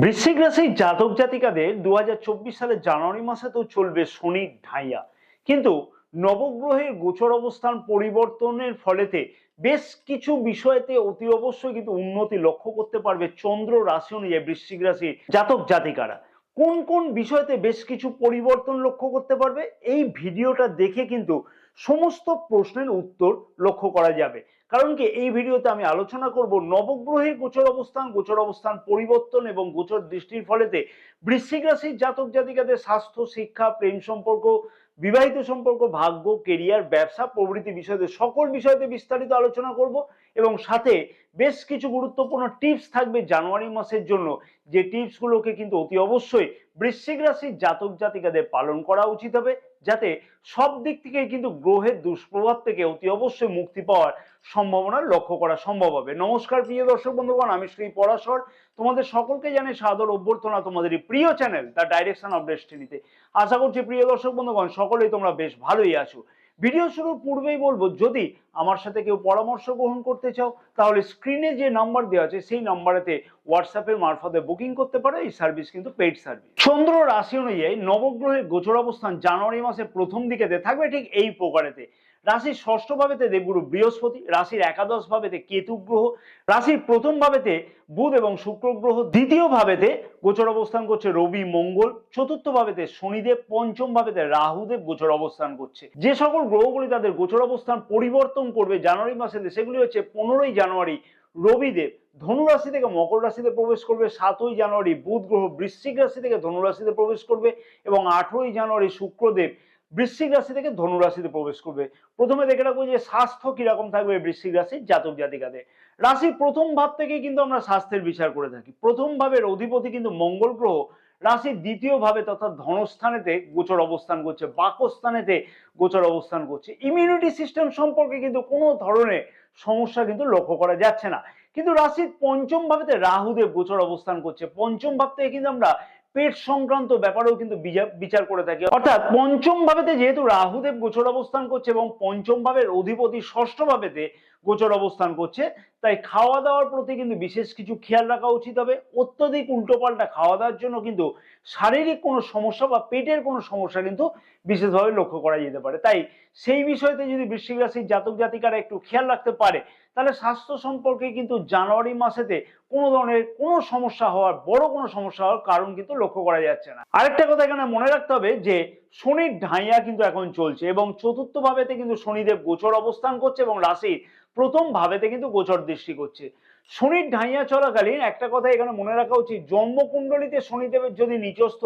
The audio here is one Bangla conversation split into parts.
বৃশ্চিক রাশির জাতক জাতিকাদের 2024 সালের জানুয়ারি মাসে তো চলবে শনির ঢাইয়া, কিন্তু নবগ্রহের গোচর অবস্থান পরিবর্তনের ফলেতে বেশ কিছু বিষয়তে অতি অবশ্যই কিন্তু উন্নতি লক্ষ্য করতে পারবে চন্দ্র রাশি অনুযায়ী বৃশ্চিক রাশির জাতক জাতিকারা। কোন কোন বিষয়তে বেশ কিছু পরিবর্তন লক্ষ্য করতে পারবে এই ভিডিওটা দেখে কিন্তু সমস্ত প্রশ্নের উত্তর লক্ষ্য করা যাবে। কারণ কি এই ভিডিওতে আমি আলোচনা করব নবগ্রহের গোচর অবস্থান পরিবর্তন এবং গোচর দৃষ্টির ফলেতে বৃশ্চিক রাশির জাতক জাতিকাদের স্বাস্থ্য, শিক্ষা, প্রেম সম্পর্ক, বিবাহিত সম্পর্ক, ভাগ্য, কেরিয়ার, ব্যবসা প্রভৃতি বিষয়তে সকল বিষয়তে বিস্তারিত আলোচনা করব এবং সাথে বেশ কিছু গুরুত্বপূর্ণ টিপস থাকবে জানুয়ারি মাসের জন্য, যে টিপসগুলোকে কিন্তু অতি অবশ্যই বৃশ্চিক রাশির জাতক জাতিকাদের পালন করা উচিত হবে, যাতে সব দিক থেকে কিন্তু গ্রহের দুষ্প্রভাব থেকে অতি অবশ্যই মুক্তি পাওয়ার সম্ভাবনা লক্ষ্য করা সম্ভব হবে। নমস্কার প্রিয় দর্শক বন্ধুগণ, আমি শ্রী পরাশর তোমাদের সকলকে জানাই সাদর অভ্যর্থনা তোমাদের এই প্রিয় চ্যানেল দ্য ডাইরেকশন অফ ডেস্টিনিতে। আশা করছি প্রিয় দর্শক বন্ধুগণ সকলেই তোমরা বেশ ভালোই আছো। ভিডিও শুরুর পূর্বেই বলবো, যদি আমার সাথে কেউ পরামর্শ গ্রহণ করতে চাও তাহলে স্ক্রিনে যে নাম্বার দেওয়া আছে সেই নাম্বারেতে হোয়াটসঅ্যাপের মারফতে বুকিং করতে পারো। এই সার্ভিস কিন্তু পেইড সার্ভিস। চন্দ্র রাশি অনুযায়ী নবগ্রহের গোচর অবস্থান জানুয়ারি মাসের প্রথম দিকেতে থাকবে ঠিক এই প্রকারেতে। রাশির ষষ্ঠ ভাবেতে দেবগুরু বৃহস্পতি, রাশির একাদশ ভাবেতে কেতু গ্রহ, রাশির প্রথম ভাবেতে বুধ এবং শুক্র গ্রহ, দ্বিতীয় ভাবেতে গোচর অবস্থান করছে রবি মঙ্গল, চতুর্থ ভাবেতে শনিদেব, পঞ্চম ভাবেতে রাহুদেব গোচর অবস্থান করছে। যে সকল গ্রহগুলি তাদের গোচর অবস্থান পরিবর্তন করবে জানুয়ারি মাসেতে সেগুলি হচ্ছে 15ই জানুয়ারি রবিদেব ধনু রাশি থেকে মকর রাশিতে প্রবেশ করবে, 7ই জানুয়ারি বুধ গ্রহ বৃশ্চিক রাশি থেকে ধনু রাশিতে প্রবেশ করবে এবং 18ই জানুয়ারি শুক্রদেব বৃশ্চিক রাশি থেকে ধনু রাশিতে প্রবেশ করবে। প্রথমে দেখে রাখবো যে স্বাস্থ্য কিরকম থাকবে বৃশ্চিক রাশির জাতক জাতিকাদের। রাশির প্রথম ভাব থেকে কিন্তু আমরা স্বাস্থ্যের বিচার করে থাকি। প্রথম ভাবের অধিপতি কিন্তু মঙ্গল গ্রহ রাশির দ্বিতীয় ভাবে তথা ধনস্থানেতে গোচর অবস্থান করছে, বাকস্থানেতে গোচর অবস্থান করছে। ইমিউনিটি সিস্টেম সম্পর্কে কিন্তু কোনো ধরনের সমস্যা কিন্তু লক্ষ্য করা যাচ্ছে না। কিন্তু রাশির পঞ্চম ভাবেতে রাহুদেব গোচর অবস্থান করছে। পঞ্চম ভাব থেকে কিন্তু আমরা পেট সংক্রান্ত ব্যাপারেও কিন্তু বিচার করে থাকি। অর্থাৎ পঞ্চম ভাবেতে যেহেতু রাহুদেব গোচর অবস্থান করছে এবং পঞ্চম ভাবের অধিপতি ষষ্ঠ ভাবেতে গোচর অবস্থান করছে, তাই খাওয়া দাওয়ার প্রতি কিন্তু বিশেষ কিছু খেয়াল রাখা উচিত হবে। অত্যধিক উল্টোপাল্টা খাওয়া দাওয়ার জন্য কিন্তু শারীরিক কোনো সমস্যা বা পেটের কোনো সমস্যা কিন্তু বিশেষভাবে লক্ষ্য করা যেতে পারে। তাই সেই বিষয়তে যদি বৃশ্চিক রাশির জাতক জাতিকারা একটু খেয়াল রাখতে পারে তাহলে স্বাস্থ্য সম্পর্কে কিন্তু জানুয়ারি মাসেতে কোনো ধরনের কোনো সমস্যা হওয়ার, বড় কোনো সমস্যা হওয়ার কারণ কিন্তু লক্ষ্য করা যাচ্ছে না। আরেকটা কথা এখানে মনে রাখতে হবে যে শনির ঢাইয়া কিন্তু এখন চলছে এবং চতুর্থ ভাবেতে কিন্তু শনিদেব গোচর অবস্থান করছে এবং রাশির প্রথম ভাবেতে কিন্তু গোচর দৃষ্টি করছে। শনির ঢাইয়া চলাকালীন একটা কথা এখানে মনে রাখা উচিত, জন্মকুণ্ডলিতে শনিদেবের যদি নিচস্থ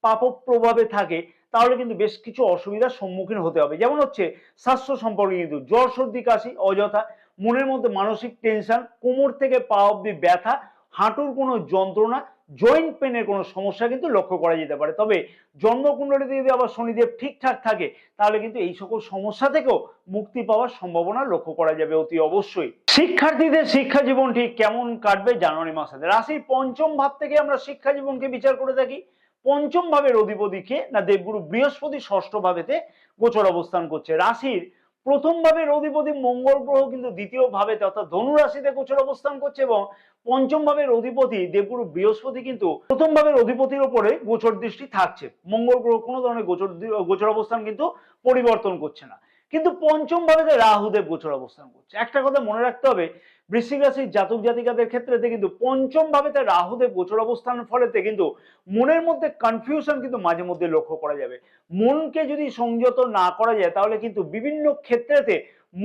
পাপ প্রভাবে থাকে তাহলে কিন্তু বেশ কিছু অসুবিধার সম্মুখীন হতে হবে। যেমন হচ্ছে স্বাস্থ্য সম্পর্কে কিন্তু জ্বর, সর্দি, কাশি অযথা, মনের মধ্যে মানসিক টেনশন, কোমর থেকে পা অব্দি ব্যথা, হাঁটুর কোনো যন্ত্রণা, জয়েন্ট পেনের কোনো সমস্যা কিন্তু লক্ষ্য করা যেতে পারে। তবে জন্মকুণ্ডলিতে যদি আবার শনিদেব ঠিকঠাক থাকে তাহলে কিন্তু এই সকল সমস্যা থেকেও মুক্তি পাওয়ার সম্ভাবনা লক্ষ্য করা যাবে অতি অবশ্যই। শিক্ষার্থীদের শিক্ষা জীবন ঠিক কেমন কাটবে জানুয়ারি মাসে? রাশির পঞ্চম ভাব থেকে আমরা শিক্ষা জীবনকে বিচার করে থাকি। পঞ্চম ভাবের অধিপতিকে না দেবগুরু বৃহস্পতি ষষ্ঠ ভাবেতে গোচর অবস্থান করছে। রাশির প্রথম ভাবের অধিপতি মঙ্গল গ্রহ কিন্তু দ্বিতীয় ভাবে অর্থাৎ ধনু রাশিতে গোচর অবস্থান করছে এবং পঞ্চম ভাবের অধিপতি দেবগুরু বৃহস্পতি কিন্তু প্রথম ভাবের অধিপতির উপরে গোচর দৃষ্টি থাকছে। মঙ্গল গ্রহ কোনো ধরনের গোচর অবস্থান কিন্তু পরিবর্তন করছে না, কিন্তু পঞ্চম ভাবেতে রাহুদেব গোচর অবস্থান করছে। একটা কথা মনে রাখতে হবে, বৃশ্চিক রাশির জাতক জাতিকাদের ক্ষেত্রে কিন্তু পঞ্চম ভাবেতে রাহুদেব গোচর অবস্থানের ফলেতে কিন্তু মনের মধ্যে কনফিউশন কিন্তু মাঝে মধ্যে লক্ষ্য করা যাবে। মনকে যদি সংযত না করা যায় তাহলে কিন্তু বিভিন্ন ক্ষেত্রেতে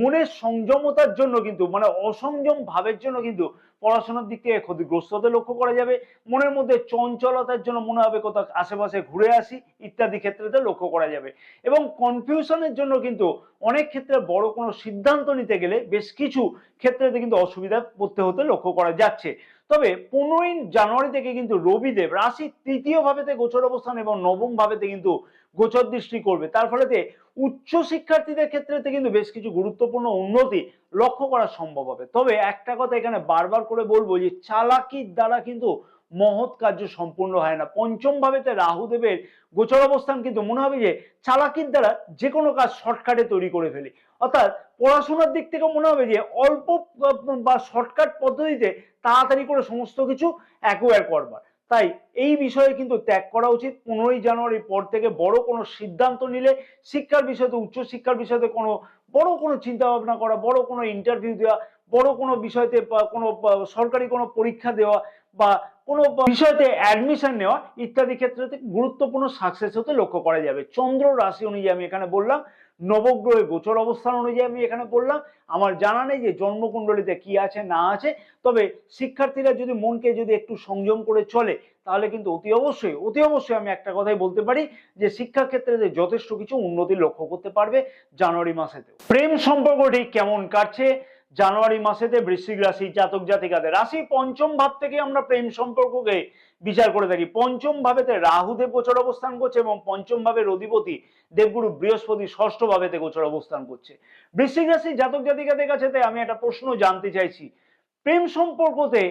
মনের সংযমতার জন্য কিন্তু মানে অসংযম ভাবের জন্য কিন্তু পড়াশোনার দিক থেকে ক্ষতিগ্রস্ত হতে লক্ষ্য করা যাবে। মনের মধ্যে চঞ্চলতার জন্য মনে হবে কোথাও আশেপাশে ঘুরে আসি ইত্যাদি ক্ষেত্রেতে লক্ষ্য করা যাবে এবং কনফিউশনের জন্য কিন্তু অনেক ক্ষেত্রে বড় কোনো সিদ্ধান্ত নিতে গেলে বেশ কিছু ক্ষেত্রেতে কিন্তু অসুবিধা পড়তে হতে লক্ষ্য করা যাচ্ছে। তবে 15ই জানুয়ারি থেকে কিন্তু রবিদেব রাশির তৃতীয় ভাবেতে গোচর অবস্থান এবং নবম ভাবেতে কিন্তু গোচর দৃষ্টি করবে। তার ফলেতে উচ্চ শিক্ষার্থীদের ক্ষেত্রে কিন্তু বেশ কিছু গুরুত্বপূর্ণ উন্নতি লক্ষ্য করা সম্ভব হবে। তবে একটা কথা এখানে বারবার করে বলবো যে চালাকির দ্বারা কিন্তু মহৎ কার্য সম্পূর্ণ হয় না। পঞ্চম ভাবেতে রাহুদেবের গোচর অবস্থান কিন্তু মনে হবে যে চালাকির দ্বারা যে কোনো কাজ শর্টকাটে তৈরি করে ফেলি, অর্থাৎ পড়াশোনার দিক থেকে মনে হবে যে অল্প বা শর্টকাট পদ্ধতিতে তাড়াতাড়ি করে সমস্ত কিছু অ্যাকোয়ার করবার। তাই এই বিষয়ে কিন্তু ত্যাগ করা উচিত। 15ই জানুয়ারির পর থেকে বড় কোনো সিদ্ধান্ত নিলে, শিক্ষার বিষয়তে, উচ্চশিক্ষার বিষয়তে বড় কোনো চিন্তা ভাবনা করা, বড় কোনো ইন্টারভিউ দেওয়া, বড় কোনো বিষয়তে কোনো সরকারি কোনো পরীক্ষা দেওয়া বা কোনো বিষয়তে অ্যাডমিশন নেওয়া ইত্যাদি ক্ষেত্রে গুরুত্বপূর্ণ সাকসেস হতে লক্ষ্য করা যাবে। চন্দ্র রাশি অনুযায়ী আমি এখানে বললাম, নবগ্রহের গোচর অবস্থান অনুযায়ী আমি এখানে বললাম। আমার জানা নেই যে জন্মকুণ্ডলিতে কি আছে না আছে, তবে শিক্ষার্থীরা যদি মনকে যদি একটু সংযম করে চলে তাহলে কিন্তু অতি অবশ্যই আমি একটা কথাই বলতে পারি যে শিক্ষা ক্ষেত্রে যথেষ্ট কিছু উন্নতি লক্ষ্য করতে পারবে জানুয়ারি মাসেতে। প্রেম সম্পর্কটি কেমন কাটছে জানুয়ারি মাসেতে বৃশ্চিক রাশি জাতক জাতিকাদের? রাশি পঞ্চম ভাব থেকে আমরা প্রেম সম্পর্ককে বিচার করে থাকি। পঞ্চম ভাবেতে রাহুদেব গোচর অবস্থান করছে এবং পঞ্চম ভাবের অধিপতি দেবগুরু বৃহস্পতি ষষ্ঠ ভাবেতে গোচর অবস্থান করছে। বৃশ্চিক রাশি জাতক জাতিকাদের কাছে আমি একটা প্রশ্ন জানতে চাইছি, প্রেম সম্পর্কতে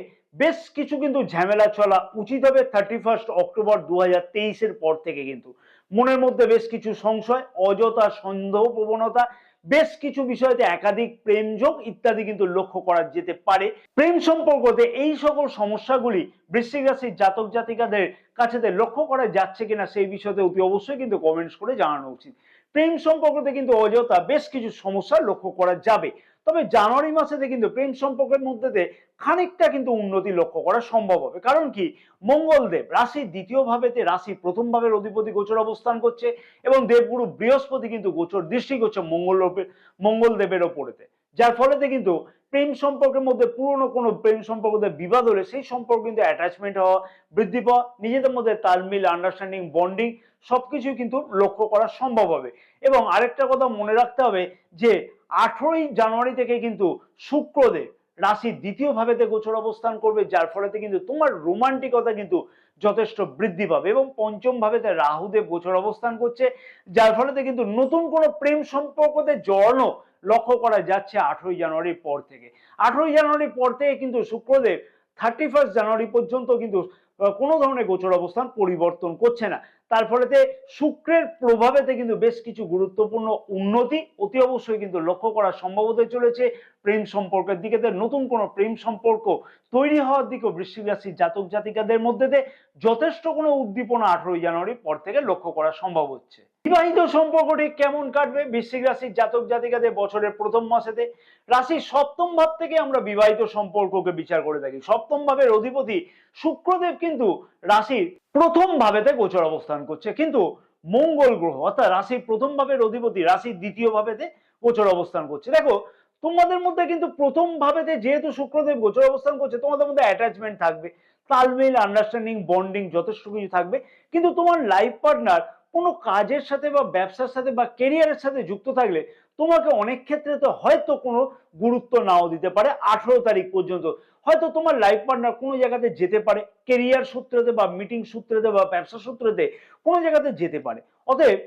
বেশ কিছু কিন্তু ঝামেলা চলা উচিত হবে 31 অক্টোবর 2023-এর পর থেকে। কিন্তু মনের মধ্যে বেশ কিছু সংশয়, অযথা সন্দেহ প্রবণতা, বেশ কিছু বিষয়তে একাধিক প্রেম যোগ ইত্যাদি কিন্তু লক্ষ্য করা যেতে পারে। প্রেম সম্পর্কতে এই সকল সমস্যাগুলি বৃশ্চিক রাশির জাতক জাতিকাদের কাছে লক্ষ্য করা যাচ্ছে কিনা সেই বিষয়তে অতি অবশ্যই কিন্তু কমেন্টস করে জানানো উচিত। প্রেম সম্পর্কতে কিন্তু অযথা বেশ কিছু সমস্যা লক্ষ্য করা যাবে, তবে জানুয়ারি মাসেতে কিন্তু প্রেম সম্পর্কের মধ্যে খানিকটা কিন্তু উন্নতি লক্ষ্য করা সম্ভব হবে। কারণ কি, মঙ্গলদেব রাশির দ্বিতীয় ভাবেতে রাশির প্রথম ভাবের অধিপতি গোচর অবস্থান করছে এবং দেবগুরু বৃহস্পতি কিন্তু গোচর দৃষ্টি করছে মঙ্গলদেবের ওপরেতে, যার ফলেতে কিন্তু প্রেম সম্পর্কের মধ্যে পুরনো কোনো প্রেম সম্পর্কে বিবাদ হলে সেই সম্পর্ক কিন্তু অ্যাটাচমেন্ট হওয়া, বৃদ্ধি পাওয়া, নিজেদের মধ্যে তালমিল, আন্ডারস্ট্যান্ডিং, বন্ডিং সবকিছুই কিন্তু লক্ষ্য করা সম্ভব হবে। এবং আরেকটা কথা মনে রাখতে হবে যে 18ই জানুয়ারি থেকে কিন্তু শুক্রদেব রাশির দ্বিতীয় ভাবেতে গোচর অবস্থান করবে, যার ফলেতে কিন্তু তোমার রোমান্টিকতা কিন্তু যথেষ্ট বৃদ্ধি পাবে। এবং পঞ্চম ভাবেতে রাহুদেব গোচর অবস্থান করছে, যার ফলেতে কিন্তু নতুন কোনো প্রেম সম্পর্কতে জড়ানো লক্ষ্য করা যাচ্ছে 18ই জানুয়ারির পর থেকে। 18ই জানুয়ারির পর থেকে কিন্তু শুক্রদেব 31 জানুয়ারি পর্যন্ত কিন্তু কোনো ধরনের গোচর অবস্থান পরিবর্তন করছে না, তার ফলেতে শুক্রের প্রভাবেতে কিন্তু বেশ কিছু গুরুত্বপূর্ণ উন্নতি অতি অবশ্যই কিন্তু লক্ষ্য করা সম্ভব হতে চলেছে। প্রেম সম্পর্কের দিকে নতুন কোনো প্রেম সম্পর্ক তৈরি হওয়ার দিকে বৃশ্চিক রাশির জাতক জাতিকাদের মধ্যে যথেষ্ট কোনো উদ্দীপনা 18ই জানুয়ারির পর থেকে লক্ষ্য করা সম্ভব হচ্ছে। বিবাহিত সম্পর্কটি কেমন কাটবে বৃশ্চিক রাশির জাতক জাতিকাদের বছরের প্রথম মাসেতে? রাশির সপ্তম ভাব থেকে আমরা বিবাহিত সম্পর্ককে বিচার করে থাকি। সপ্তম ভাবের অধিপতি শুক্রদেব কিন্তু রাশির প্রথম ভাবেতে গোচর অবস্থান করছে, কিন্তু মঙ্গল গ্রহ অর্থাৎ রাশির প্রথম ভাবের অধিপতি রাশির দ্বিতীয় ভাবেতে গোচর অবস্থান করছে। দেখো, তোমাদের মধ্যে কিন্তু প্রথম ভাবেতে যেহেতু শুক্রদেব গোচর অবস্থান করছে, তোমাদের মধ্যে অ্যাটাচমেন্ট থাকবে, তালমিল, আন্ডারস্ট্যান্ডিং, বন্ডিং যথেষ্ট কিছু থাকবে, কিন্তু তোমার লাইফ পার্টনার কোনো কাজের সাথে বা ব্যবসার সাথে বা কেরিয়ারের সাথে যুক্ত থাকলে তোমাকে অনেক ক্ষেত্রে তো হয়তো কোনো গুরুত্ব নাও দিতে পারে। 18 তারিখ পর্যন্ত হয়তো তোমার লাইফ পার্টনার কোনো জায়গাতে যেতে পারে, কেরিয়ার সূত্রেতে বা মিটিং সূত্রেতে বা ব্যবসা সূত্রেতে কোনো জায়গাতে যেতে পারে। অতএব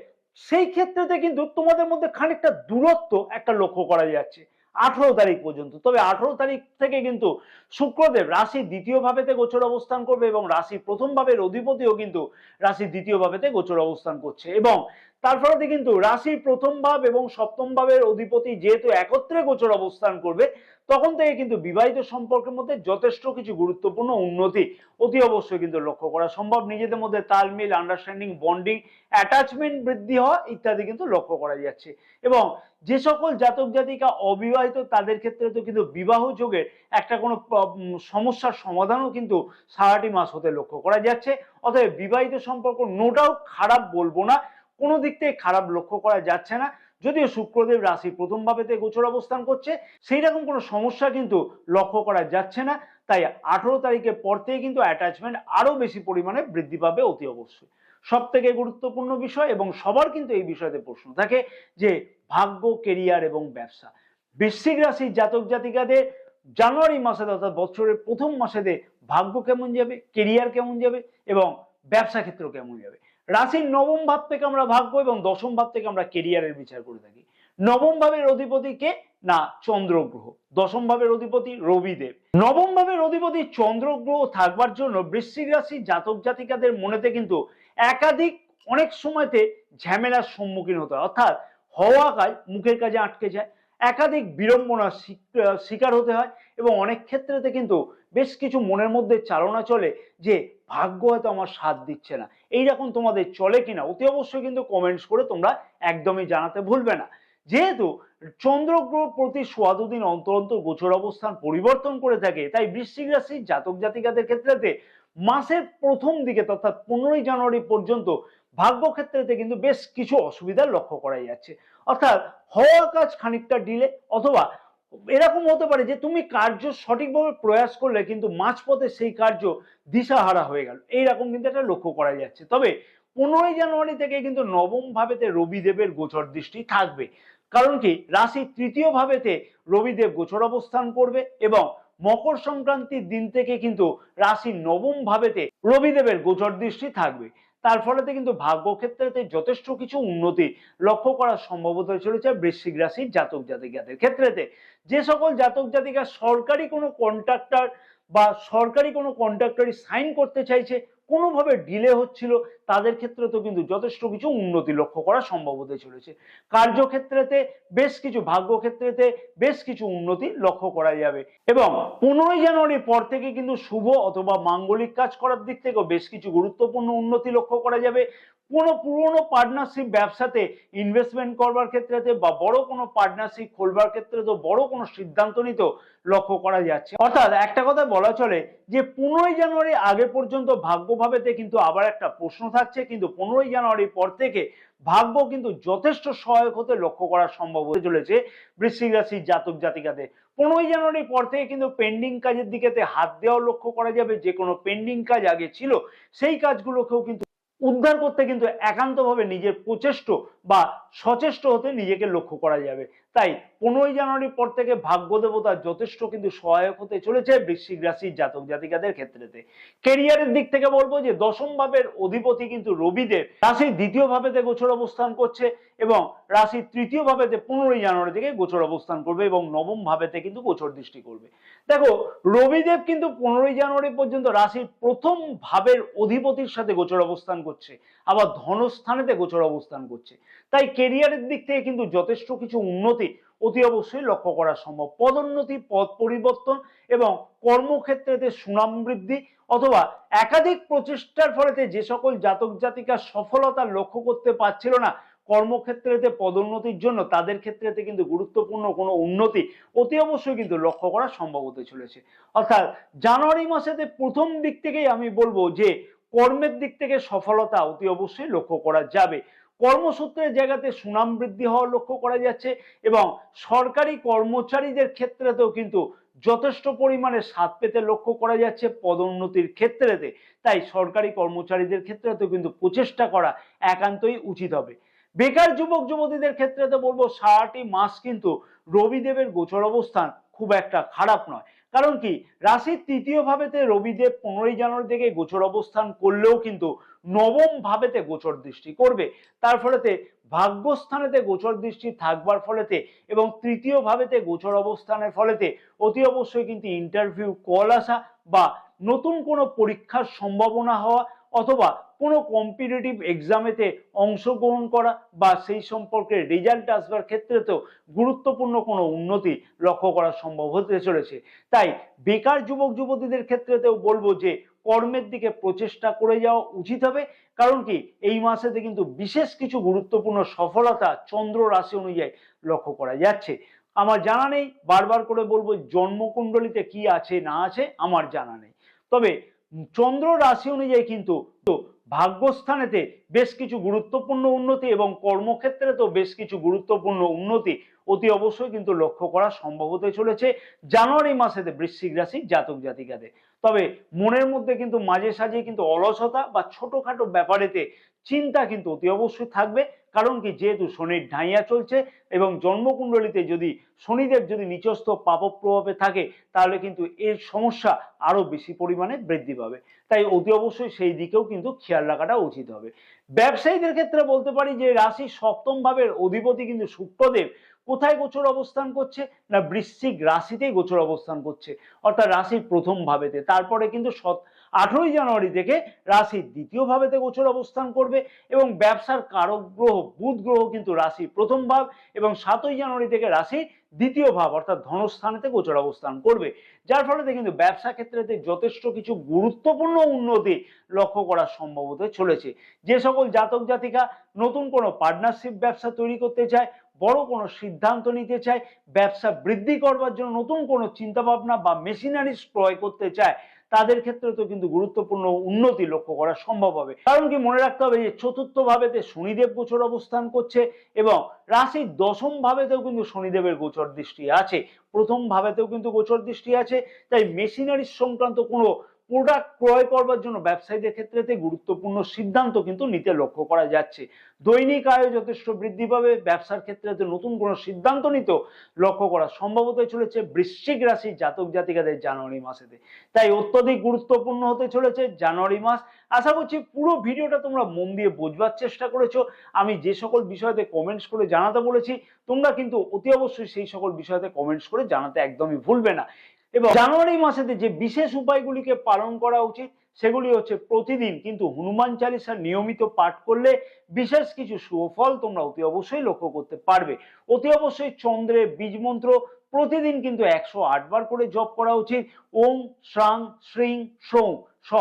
সেই ক্ষেত্রেতে কিন্তু তোমাদের মধ্যে খানিকটা দূরত্ব একটা লক্ষ্য করা যাচ্ছে 18 তারিখ পর্যন্ত। তবে 18 তারিখ থেকে কিন্তু শুক্রদেব রাশির দ্বিতীয় ভাবেতে গোচর অবস্থান করবে এবং রাশির প্রথম ভাবের অধিপতিও কিন্তু রাশির দ্বিতীয় ভাবেতে গোচর অবস্থান করছে, এবং তার ফলে কিন্তু রাশির প্রথম ভাব এবং সপ্তম ভাবের অধিপতি যেহেতু একত্রে গোচর অবস্থান করবে, তখন থেকে কিন্তু বিবাহিত সম্পর্কের মধ্যে যথেষ্ট কিছু গুরুত্বপূর্ণ উন্নতি অতি অবশ্যই কিন্তু লক্ষ্য করা সম্ভব। নিজেদের মধ্যে তালমিল, আন্ডারস্ট্যান্ডিং, বন্ডিং, অ্যাটাচমেন্ট বৃদ্ধি হওয়া ইত্যাদি কিন্তু লক্ষ্য করা যাচ্ছে। এবং যে সকল জাতক জাতিকা অবিবাহিত তাদের ক্ষেত্রে তো কিন্তু বিবাহ যোগের একটা কোনো সমস্যার সমাধানও কিন্তু সারাটি মাস হতে লক্ষ্য করা যাচ্ছে। অতএব বিবাহিত সম্পর্ক নো ডাউট খারাপ বলবো না, কোনো দিক থেকে খারাপ লক্ষ্য করা যাচ্ছে না। যদিও শুক্রদেব রাশি প্রথম ভাবেতে গোচর অবস্থান করছে, সেই রকম কোনো সমস্যা কিন্তু লক্ষ্য করা যাচ্ছে না। তাই 18 তারিখের পর থেকে কিন্তু অ্যাটাচমেন্ট আরো বেশি পরিমাণে বৃদ্ধি পাবে অতি অবশ্যই। সব থেকে গুরুত্বপূর্ণ বিষয়, এবং সবার কিন্তু এই বিষয়তে প্রশ্ন থাকে যে ভাগ্য, কেরিয়ার এবং ব্যবসা। বৃশ্চিক রাশির জাতক জাতিকাদের জানুয়ারি মাসে অর্থাৎ বছরের প্রথম মাসেতে ভাগ্য কেমন যাবে, কেরিয়ার কেমন যাবে এবং ব্যবসা ক্ষেত্র কেমন যাবে? রাশির নবম ভাব থেকে আমরা ভাগ্য এবং দশম ভাব থেকে আমরা কেরিয়ারের বিচার করে থাকি। নবম ভাবের অধিপতি কে? না, চন্দ্র গ্রহ। দশম ভাবের অধিপতি রবিদেব। নবম ভাবের অধিপতি চন্দ্র গ্রহ থাকবার জন্য বৃশ্চিক রাশির জাতক জাতিকাদের মনেতে কিন্তু একাধিক অনেক সময়তে ঝামেলার সম্মুখীন হতে হয়, অর্থাৎ হওয়া কাজ মুখের কাজে আটকে যায়। একাধিক বিড়ম্বনার শিকার হতে হয় এবং অনেক ক্ষেত্রেতে কিন্তু বেশ কিছু মনের মধ্যে চালনা চলে যে ভাগ্য হয়তো আমার সাথ দিচ্ছে না। এইরকম তোমাদের চলে কিনা অতি অবশ্যই কিন্তু কমেন্টস করে তোমরা একদমই জানাতে ভুলবে না। যেহেতু চন্দ্রগ্রহ প্রতি ১৪ দিন অন্তর অন্তর গোচর অবস্থান পরিবর্তন করে থাকে, তাই বৃশ্চিক রাশির জাতক জাতিকাদের ক্ষেত্রেতে মাসের প্রথম দিকে অর্থাৎ 15ই জানুয়ারি পর্যন্ত ভাগ্য ক্ষেত্রেতে কিন্তু বেশ কিছু অসুবিধার লক্ষ্য করা যাচ্ছে। অর্থাৎ হওয়া কাজ খানিকটা ডিলে, অথবা এরকম হতে পারে যে তুমি কার্য সঠিকভাবে প্রয়াস করলে কিন্তু মাঝপথে সেই কার্য দিশাহারা হয়ে গেল, এইরকম কিন্তু একটা লক্ষ্য করা যাচ্ছে। তবে 15ই জানুয়ারি থেকে কিন্তু নবম ভাবেতে রবিদেবের গোচর দৃষ্টি থাকবে। কারণ কি, রাশির তৃতীয় ভাবেতে রবিদেব গোচর অবস্থান করবে এবং মকর সংক্রান্তির দিন থেকে কিন্তু রাশির নবম ভাবেতে রবিদেবের গোচর দৃষ্টি থাকবে। তার ফলেতে কিন্তু ভাগ্য ক্ষেত্রেতে যথেষ্ট কিছু উন্নতি লক্ষ্য করা সম্ভব হতে চলেছে বৃশ্চিক রাশির জাতক জাতিকাদের ক্ষেত্রেতে। যে সকল জাতক জাতিকা সরকারি কোনো কন্ট্রাক্টর বা সরকারি কোনো কন্ট্রাক্টরি সাইন করতে চাইছে, কোনোভাবে ডিলে হচ্ছিল, তাদের ক্ষেত্রে তো কিন্তু যথেষ্ট কিছু উন্নতি লক্ষ্য করা সম্ভব হতে চলেছে। কার্যক্ষেত্রেতে বেশ কিছু, ভাগ্য ক্ষেত্রেতে বেশ কিছু উন্নতি লক্ষ্য করা যাবে এবং 15ই জানুয়ারির পর থেকে কিন্তু শুভ অথবা মাঙ্গলিক কাজ করার দিক থেকেও বেশ কিছু গুরুত্বপূর্ণ উন্নতি লক্ষ্য করা যাবে। কোনো পুরনো পার্টনারশিপ ব্যবসাতে ইনভেস্টমেন্ট করবার ক্ষেত্রেতে বা বড় কোনো পার্টনারশিপ খোলবার ক্ষেত্রে তো বড় কোনো সিদ্ধান্ত নিতেও লক্ষ্য করা যাচ্ছে। অর্থাৎ একটা কথা বলা চলে যে 15ই জানুয়ারি আগে পর্যন্ত ভাগ্য ভাবেতে কিন্তু আবার একটা প্রশ্ন থাকছে, কিন্তু 15ই জানুয়ারির পর থেকে ভাগ্য কিন্তু যথেষ্ট সহায়ক হতে লক্ষ্য করা সম্ভব হতে চলেছে বৃশ্চিক রাশির জাতক জাতিকাদের। 15ই জানুয়ারির পর থেকে কিন্তু পেন্ডিং কাজের দিকেতে হাত দেওয়ার লক্ষ্য করা যাবে। যে কোনো পেন্ডিং কাজ আগে ছিল সেই কাজগুলোকেও কিন্তু উদ্ধার করতে কিন্তু একান্তভাবে নিজের প্রচেষ্ট বা সচেষ্ট হতে নিজেকে লক্ষ্য করা যাবে। তাই 15ই জানুয়ারির পর থেকে ভাগ্য দেবতা যথেষ্ট কিন্তু সহায়ক হতে চলেছে বৃশ্চিক রাশির জাতক জাতিকাদের ক্ষেত্রেতে। কেরিয়ারের দিক থেকে বলবো যে দশম ভাবের অধিপতি কিন্তু রবিদেব রাশির দ্বিতীয় ভাবেতে গোচর অবস্থান করছে এবং রাশির তৃতীয় ভাবেতে 15ই জানুয়ারি থেকে গোচর অবস্থান করবে এবং নবম ভাবেতে কিন্তু গোচর দৃষ্টি করবে। দেখো, রবিদেব কিন্তু 15ই জানুয়ারি পর্যন্ত রাশির প্রথম ভাবের অধিপতির সাথে গোচর অবস্থান করছে, আবার ধনস্থানেতে গোচর অবস্থান করছে। তাই কেরিয়ারের দিক থেকে কিন্তু যথেষ্ট কিছু উন্নতি অতি অবশ্যই লক্ষ্য করা সম্ভব। পদোন্নতি, পদ পরিবর্তন এবং কর্মক্ষেত্রেতে সুনাম বৃদ্ধি অথবা একাধিক প্রচেষ্টার ফলেতে যে সকল জাতক জাতিকা সফলতা লক্ষ্য করতে পারছিল না কর্মক্ষেত্রেতে পদোন্নতির জন্য, তাদের ক্ষেত্রেতে কিন্তু গুরুত্বপূর্ণ কোনো উন্নতি অতি অবশ্যই কিন্তু লক্ষ্য করা সম্ভব হতে চলেছে। অর্থাৎ জানুয়ারি মাসেতে প্রথম দিক থেকেই আমি বলবো যে কর্মের দিক থেকে সফলতা অতি অবশ্যই লক্ষ্য করা যাবে। কর্মসূত্রের জায়গাতে সুনাম বৃদ্ধি হওয়ার লক্ষ্য করা যাচ্ছে এবং সরকারি কর্মচারীদের ক্ষেত্রেতেও কিন্তু যথেষ্ট পরিমাণে স্বাদ পেতে লক্ষ্য করা যাচ্ছে পদোন্নতির ক্ষেত্রেতে। তাই সরকারি কর্মচারীদের ক্ষেত্রেতেও কিন্তু প্রচেষ্টা করা একান্তই উচিত হবে। বেকার যুবক যুবতীদের ক্ষেত্রে তো বলবো সারাটি মাস কিন্তু রবিদেবের গোচর অবস্থান খুব একটা খারাপ নয়। কারণ কি, রাশির তৃতীয় ভাবেতে রবিদেব 15ই জানুয়ারি থেকে গোচর অবস্থান করলেও কিন্তু নবম ভাবেতে গোচর দৃষ্টি করবে। তার ফলেতে ভাগ্যস্থানেতে গোচর দৃষ্টি থাকবার ফলেতে এবং তৃতীয় ভাবেতে গোচর অবস্থানের ফলেতে অতি অবশ্যই কিন্তু ইন্টারভিউ কল আসা বা নতুন কোনো পরীক্ষার সম্ভাবনা হওয়া অথবা কোনো কম্পিটিটিভ এক্সামেতে অংশগ্রহণ করা বা সেই সম্পর্কে রেজাল্ট আসবার ক্ষেত্রেতেও গুরুত্বপূর্ণ কোনো উন্নতি লক্ষ্য করা সম্ভব হতে চলেছে। তাই বেকার যুবক যুবতীদের ক্ষেত্রেতেও বলবো যে কর্মের দিকে প্রচেষ্টা করে যাওয়া উচিত হবে। কারণ কি, এই মাসেতে কিন্তু বিশেষ কিছু গুরুত্বপূর্ণ সফলতা চন্দ্র রাশি অনুযায়ী লক্ষ্য করা যাচ্ছে। আমার জানা নেই, বারবার করে বলবো জন্মকুণ্ডলিতে কি আছে না আছে আমার জানা নেই, তবে চন্দ্র রাশি অনুযায়ী কিন্তু ভাগ্যস্থানেতে বেশ কিছু গুরুত্বপূর্ণ উন্নতি এবং কর্মক্ষেত্রে তো বেশ কিছু গুরুত্বপূর্ণ উন্নতি অতি অবশ্যই কিন্তু লক্ষ্য করা সম্ভব হতে চলেছে জানুয়ারি মাসেতে বৃশ্চিক রাশির জাতক জাতিকাদের। তবে মনের মধ্যে কিন্তু মাঝে সাঝে কিন্তু অলসতা বা ছোটখাটো ব্যাপারেতে চিন্তা কিন্তু অতি অবশ্যই থাকবে। কারণ কি, যেহেতু শনির ঢাইয়া চলছে এবং জন্মকুণ্ডলিতে যদি শনিদেব যদি নিচস্থ পাপ প্রভাবে থাকে তাহলে কিন্তু এর সমস্যা আরো বেশি পরিমাণে বৃদ্ধি পাবে। তাই অতি অবশ্যই সেই দিকেও কিন্তু খেয়াল রাখাটা উচিত হবে। ব্যবসায়ীদের ক্ষেত্রে বলতে পারি যে রাশির সপ্তম ভাবের অধিপতি কিন্তু শুক্রদেব কোথায় গোচর অবস্থান করছে না বৃশ্চিক রাশিতেই গোচর অবস্থান করছে, অর্থাৎ রাশির প্রথম ভাবেতে। তারপরে কিন্তু 18ই জানুয়ারি থেকে রাশির দ্বিতীয় ভাবেতে গোচর অবস্থান করবে এবং ব্যবসার কারক গ্রহ বুধ গ্রহ কিন্তু রাশির প্রথম ভাব এবং 7ই জানুয়ারি থেকে রাশির দ্বিতীয় ভাব অর্থাৎ ধনস্থানেতে গোচর অবস্থান করবে, যার ফলে কিন্তু ব্যবসা ক্ষেত্রেতে যথেষ্ট কিছু গুরুত্বপূর্ণ উন্নতি লক্ষ্য করা সম্ভব হতে চলেছে। যে সকল জাতক জাতিকা নতুন কোনো পার্টনারশিপ ব্যবসা তৈরি করতে চায়, বড় কোনো সিদ্ধান্ত নিতে চায়, ব্যবসা বৃদ্ধি করবার জন্য নতুন কোনো চিন্তা ভাবনা বা মেশিনারিজ ক্রয় করতে চায়, তাদের ক্ষেত্রে তো কিন্তু গুরুত্বপূর্ণ উন্নতি লক্ষ্য করা সম্ভব হবে। কারণ কি, মনে রাখতে হবে যে চতুর্থ ভাবেতে শনিদেব গোচর অবস্থান করছে এবং রাশির দশম ভাবেতেও কিন্তু শনিদেবের গোচর দৃষ্টি আছে, প্রথম ভাবেতেও কিন্তু গোচর দৃষ্টি আছে। তাই মেশিনারি সংক্রান্ত কোনো প্রোডাক্ট ক্রয় করবার জন্য ব্যবসায়ীদের ক্ষেত্রে গুরুত্বপূর্ণ সিদ্ধান্ত কিন্তু নিতে লক্ষ্য করা যাচ্ছে। দৈনিক আয় যথেষ্ট বৃদ্ধি পাবে, ব্যবসার ক্ষেত্রে নতুন কোনো সিদ্ধান্ত নিতেও লক্ষ্য করা সম্ভব হতে চলেছে বৃশ্চিক রাশির জাতক জাতিকাদের জানুয়ারি মাসেতে। তাই অত্যধিক গুরুত্বপূর্ণ হতে চলেছে জানুয়ারি মাস। আশা করছি পুরো ভিডিওটা তোমরা মন দিয়ে বোঝবার চেষ্টা করেছো। আমি যে সকল বিষয়তে কমেন্টস করে জানাতে বলেছি, তোমরা কিন্তু অতি অবশ্যই সেই সকল বিষয়তে কমেন্টস করে জানাতে একদমই ভুলবে না। এবং জানুয়ারি মাসেতে যে বিশেষ উপায়গুলিকে পালন করা উচিত সেগুলি হচ্ছে, প্রতিদিন কিন্তু হনুমান চালিসা নিয়মিত পাঠ করলে বিশেষ কিছু সুফল তোমরা অতি অবশ্যই লক্ষ্য করতে পারবে। অতি অবশ্যই চন্দ্রের বীজ মন্ত্র প্রতিদিন কিন্তু 108 বার করে জপ করা উচিত। ওম শ্রাং শ্রীং সৌং স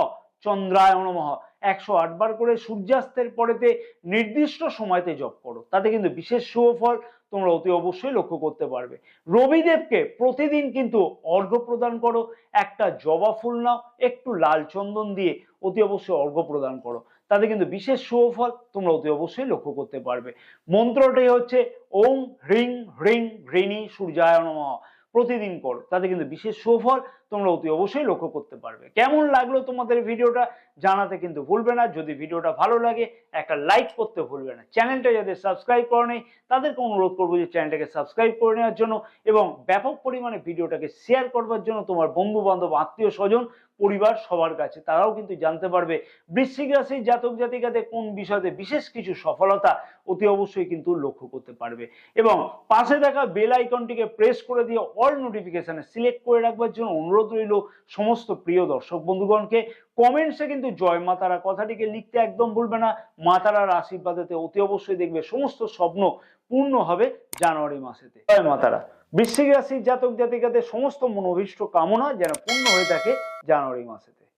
চন্দ্রায় নমঃ 108 বার করে সূর্যাস্তের পরেতে নির্দিষ্ট সময়তে জপ করো, তাতে কিন্তু বিশেষ সুফল তোমরা অতি অবশ্যই লক্ষ্য করতে পারবে। রবিদেবকে প্রতিদিন কিন্তু অর্ঘ্য প্রদান করো, একটা জবা ফুল নাও, একটু লাল চন্দন দিয়ে অতি অবশ্যই অর্ঘ্য প্রদান করো, তাতে কিন্তু বিশেষ সুফল তোমরা অতি অবশ্যই লক্ষ্য করতে পারবে। মন্ত্রটি হচ্ছে ওং হ্রিং হ্রিং হ্রিণী সূর্যায় নমঃ, প্রতিদিন করো, তাতে কিন্তু বিশেষ সুফল তোমরা অতি অবশ্যই লক্ষ্য করতে পারবে। কেমন লাগলো তোমাদের ভিডিওটা জানাতে কিন্তু ভুলবে না। যদি ভিডিওটা ভালো লাগে একটা লাইক করতে ভুলবে না। চ্যানেলটা যাদের সাবস্ক্রাইব করে নেই তাদেরকে অনুরোধ করবো যে চ্যানেলটাকে সাবস্ক্রাইব করে নেওয়ার জন্য এবং ব্যাপক পরিমাণে ভিডিওটাকে শেয়ার করবার জন্য তোমার বন্ধু বান্ধব আত্মীয় স্বজন পরিবার সবার কাছে, তারাও কিন্তু জানতে পারবে বৃশ্চিক রাশির জাতক জাতিকাদের কোন বিষয়তে বিশেষ কিছু সফলতা অতি অবশ্যই কিন্তু লক্ষ্য করতে পারবে। এবং পাশে থাকা বেল আইকনটিকে প্রেস করে দিয়ে অল নোটিফিকেশনে সিলেক্ট করে রাখবার জন্য অনুরোধ রইল সমস্ত প্রিয় দর্শক বন্ধুগণকে। কমেন্টসে কিন্তু জয় মা তারা কথাটিকে লিখতে একদম ভুলবে না। মা তারার আশীর্বাদেতে অতি অবশ্যই দেখবে সমস্ত স্বপ্ন পূর্ণ হবে জানুয়ারি মাসেতে। জয় মা তারা। বৃশ্চিক রাশির জাতক জাতিকাদের সমস্ত মনোভীষ্ট কামনা যেন পূর্ণ হয়ে থাকে জানুয়ারি মাসেতে।